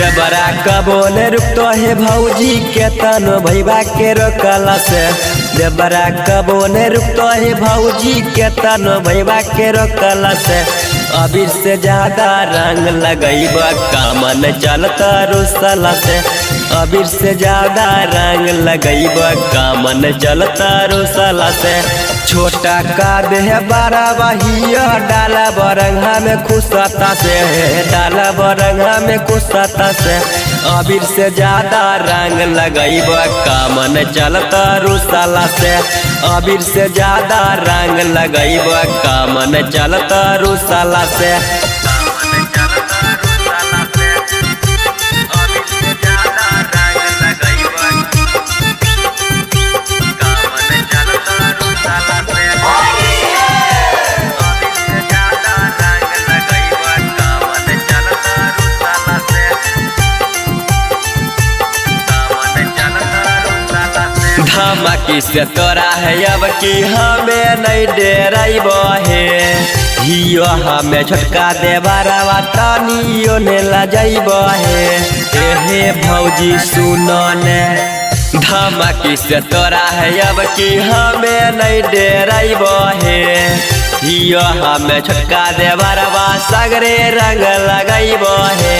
देवरा कबो ने रुकतो है भौजी के तनो भैया के रोकला से। देवरा कबो ने रुकतो है भौजी के तनो भैया के रोकला से। अबीर से ज्यादा रंग लगैब कामन चलता रुसला से। अबीर से ज्यादा रंग लगैब कामन चलता रुसला से। छोटा का देह बड़ा बहिया डाला बरंगा में खुशता से। डाला बरंगा में खुशता से। अबीर से ज्यादा रंग लगैब कामन चलता रुसला से। अबीर से ज्यादा रंग लगैब कामन चलता रुसला से। धमकी से तोरा है अब की हमें नहीं डेराइब है। हियो हमें छोटका देवरवा तनियो ने लजाइब है। एहे भौजी सुनो ने धमकी से तोरा है अब की हमें नहीं डेराइब है। हियो हमें छोटका देवरवा सगरे रंग लगाइब है।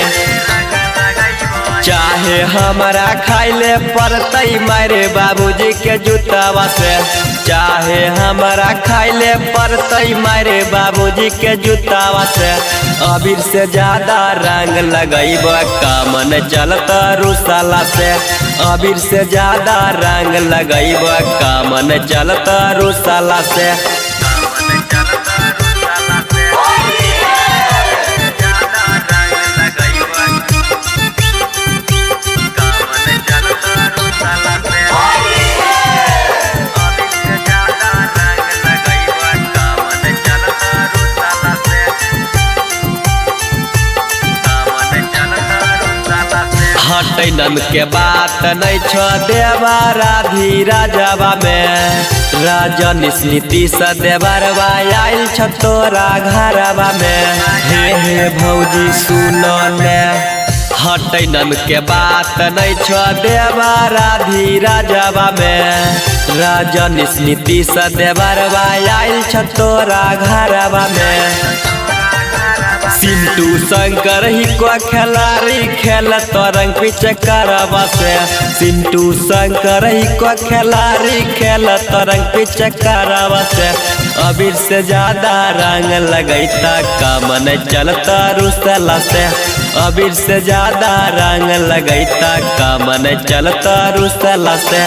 चाहे हमारा खाइले पड़तई मारे बाबूजी के जूतावा से। चाहे हमारा खाइले पड़तई मारे बाबूजी के जूतावा से। अबीर से ज्यादा रंग लगैब कामन चलता रुसला से। अबीर से ज्यादा रंग लगैब कामन चलता रुसला से। हटै नम के बात नहीं छो देवरा धीरा जवा में। राजा नीति से देवरवा आइल छ तोरा घरवा में। हे भौजी सुनो ने हटै नम के बात नहीं छो देवरा धीरा जवा में। राजा नीति से देवरवा आइल छ तोरा घरवा में। सिंटू शंकर ही को खिलाड़ी खेल तो रंग पीछे करवा से। सिंटू शंकर ही को खिलाड़ी खेल तो रंग पीछे करवा से। अबीर से ज्यादा रंग लगैता कामन चलता रुसला से। अबीर से ज्यादा रंग लगैता कामन चलता रुसला से।